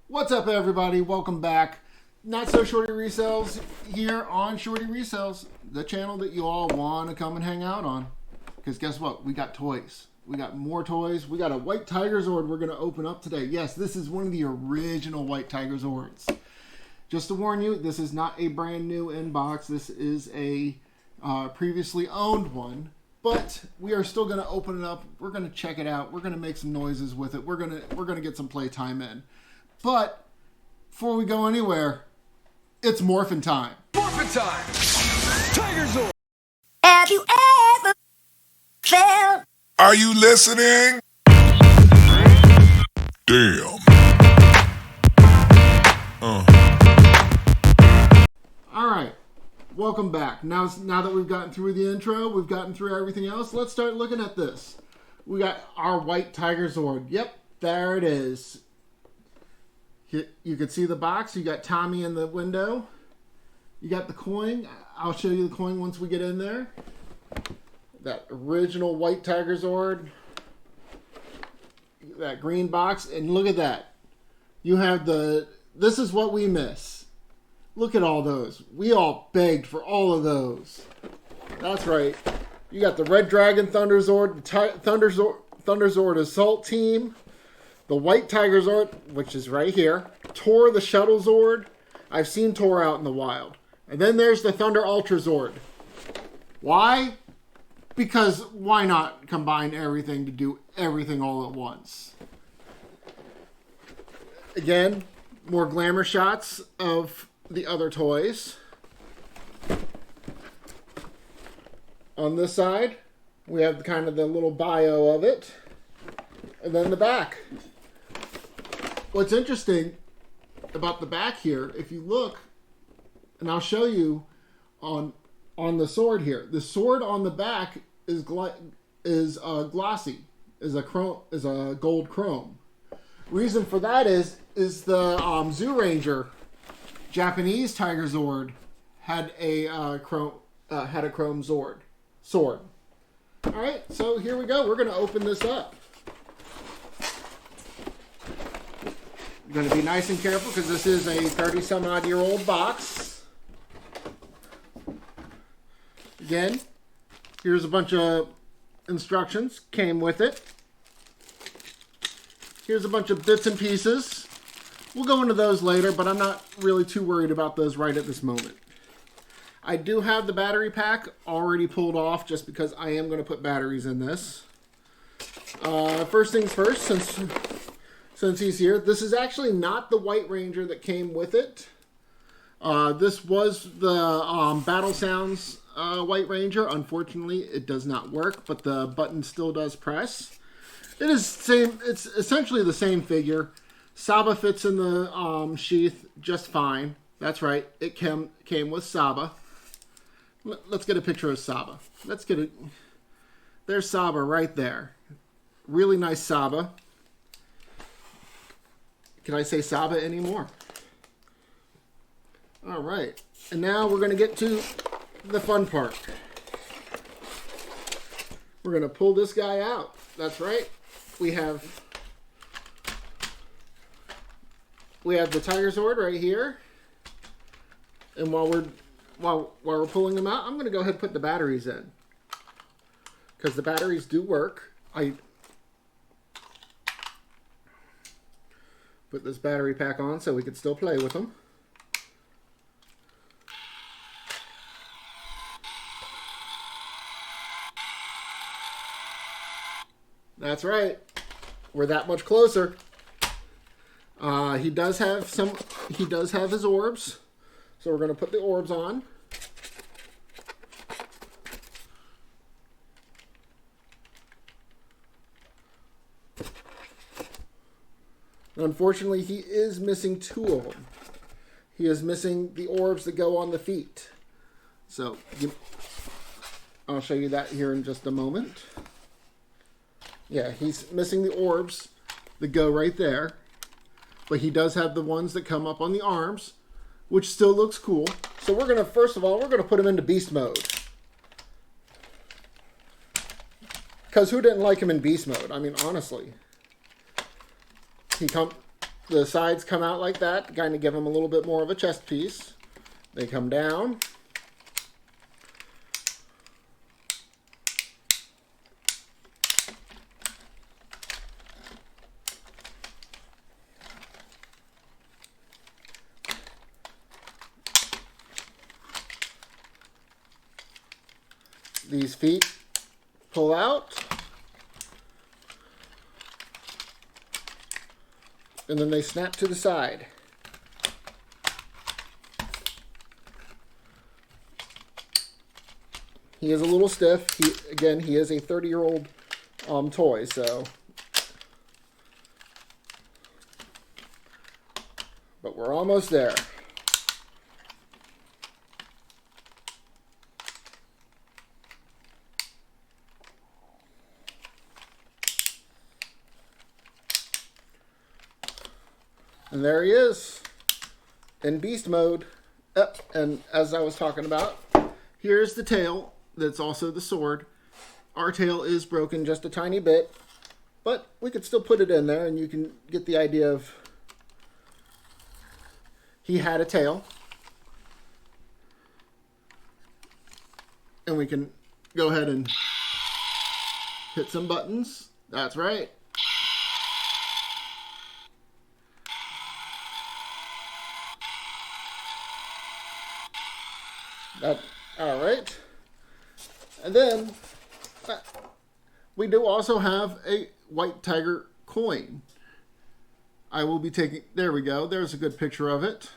What's up, everybody? Welcome back. Not So Shorty Resells here on Shorty Resells, the channel that you all want to come and hang out on. Because guess what? We got toys. We got more toys. We got a White Tiger Zord we're going to open up today. Yes, this is one of the original White Tiger Zords. Just to warn you, this is not a brand new inbox. This is a previously owned one. But we are still going to open it up. We're going to check it out. We're going to make some noises with it. We're going to get some playtime in. But before we go anywhere, it's morphing time. Morphing time! Tiger Zord! Have you ever felt? Are you listening? Damn. All right, welcome back. Now that we've gotten through the intro, we've gotten through everything else, let's start looking at this. We got our White Tiger Zord. Yep, there it is. You can see the box. You got Tommy in the window. You got the coin. I'll show you the coin once we get in there. That original White Tiger Zord. That green box. And look at that. You have this is what we miss. Look at all those. We all begged for all of those. That's right. You got the Red Dragon Thunder Zord, the Thunder Zord Assault Team, the White Tiger Zord, which is right here, Tor the Shuttle Zord. I've seen Tor out in the wild. And then there's the Thunder Ultra Zord. Why? Because why not combine everything to do everything all at once? Again, more glamour shots of the other toys. On this side, we have kind of the little bio of it. And then the back. What's interesting about the back here, if you look, and I'll show you on the sword here. The sword on the back is glossy, is a gold chrome. Reason for that is the Zoo Ranger Japanese Tiger Zord had a chrome sword. All right, so here we go. We're going to open this up. Going to be nice and careful because this is a 30-some-odd-year-old box. Again, here's a bunch of instructions. Came with it. Here's a bunch of bits and pieces. We'll go into those later, but I'm not really too worried about those right at this moment. I do have the battery pack already pulled off just because I am going to put batteries in this. First things first, since he's here, this is actually not the White Ranger that came with it. This was the Battle Sounds White Ranger. Unfortunately, it does not work, but the button still does press. It's essentially the same figure. Saba fits in the sheath just fine. That's right, it came with Saba. Let's get a picture of Saba. There's Saba right there. Really nice Saba. Can I say Saba anymore? All right. And now we're going to get to the fun part. We're going to pull this guy out. That's right. We have the Tiger Zord right here. And while we're pulling them out, I'm going to go ahead and put the batteries in. Because the batteries do work. I put this battery pack on so we can still play with them. That's right. We're that much closer. He does have his orbs. So we're going to put the orbs on. Unfortunately, he is missing two of them. He is missing the orbs that go on the feet. So, I'll show you that here in just a moment. Yeah, he's missing the orbs that go right there. But he does have the ones that come up on the arms, which still looks cool. So we're going to, first of all, we're going to put him into beast mode. Because who didn't like him in beast mode? I mean, honestly. the sides come out like that, kind of give them a little bit more of a chest piece. They come down. These feet pull out. And then they snap to the side. He is a little stiff. He is a 30-year-old toy, so. But we're almost there. And there he is in beast mode. And as I was talking about, here's the tail that's also the sword. Our tail is broken just a tiny bit, but we could still put it in there and you can get the idea of he had a tail. And we can go ahead and hit some buttons. That's right. All right. And then we do also have a white tiger coin. I will be taking, there we go. There's a good picture of it.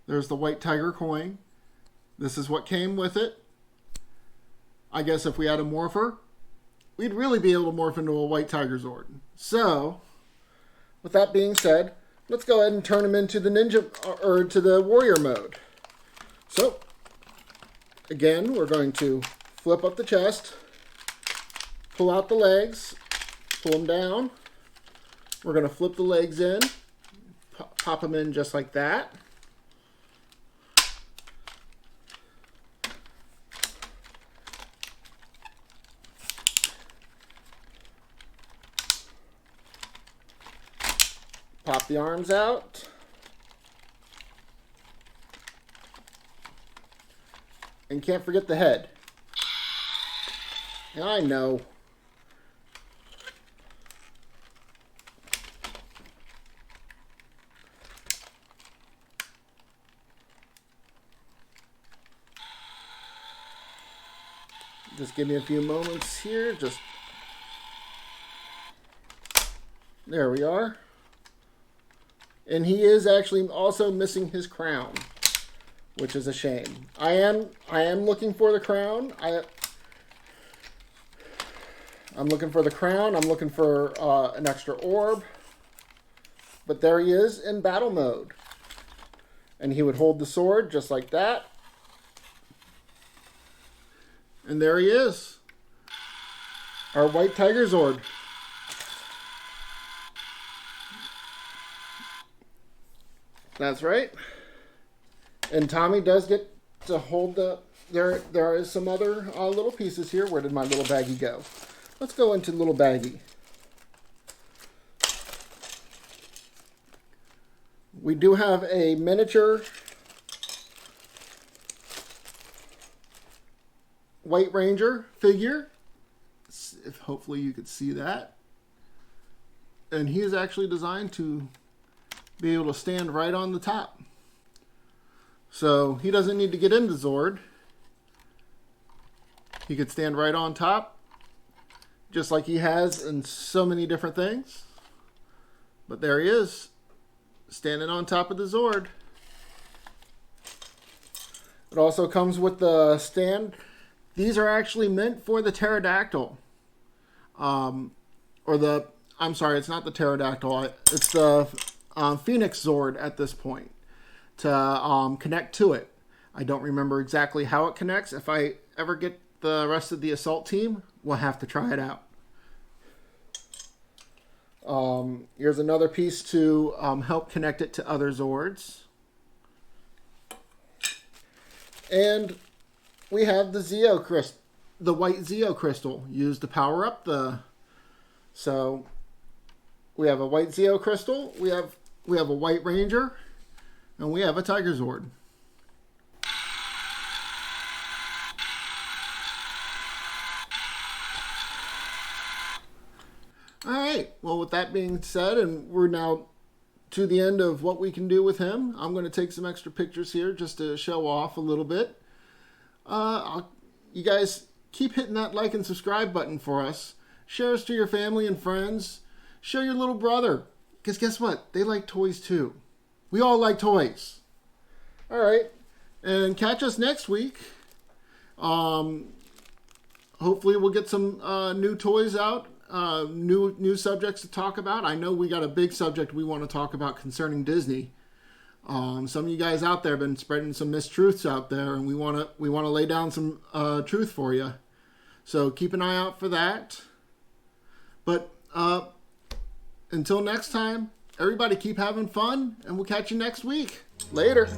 There's the white tiger coin. This is what came with it. I guess if we had a morpher, we'd really be able to morph into a white tiger Zord. So, with that being said, let's go ahead and turn him into the ninja, or to the warrior mode. So, again, we're going to flip up the chest, pull out the legs, pull them down. We're going to flip the legs in, pop them in just like that. Pop the arms out. And can't forget the head. I know. Just give me a few moments here. There we are. And he is actually also missing his crown, which is a shame. I am looking for the crown. I'm looking for the crown. I'm looking for an extra orb. But there he is in battle mode. And he would hold the sword just like that. And there he is. Our white tiger Zord. That's right. And Tommy does get to hold the... There is some other little pieces here. Where did my little baggie go? Let's go into little baggie. We do have a miniature White Ranger figure. If hopefully you could see that. And he is actually designed to be able to stand right on the top. So he doesn't need to get into Zord. He could stand right on top, just like he has in so many different things. But there he is, standing on top of the Zord. It also comes with the stand. These are actually meant for the pterodactyl. I'm sorry, it's not the pterodactyl. It's the Phoenix Zord at this point to connect to it. I don't remember exactly how it connects. If I ever get the rest of the assault team, we'll have to try it out. Here's another piece to help connect it to other Zords. And we have the white Zeo crystal used to power up the... So we have a white Zeo crystal. We have we have a White Ranger, and we have a Tiger Zord. Alright, well with that being said, and we're now to the end of what we can do with him, I'm going to take some extra pictures here just to show off a little bit. You guys keep hitting that like and subscribe button for us. Share us to your family and friends. Show your little brother. Because guess what? They like toys too. We all like toys. Alright. And catch us next week. Hopefully we'll get some new toys out. New subjects to talk about. I know we got a big subject we want to talk about concerning Disney. Some of you guys out there have been spreading some mistruths out there, and we want to lay down some truth for you. So keep an eye out for that. But until next time, everybody keep having fun, and we'll catch you next week. Later.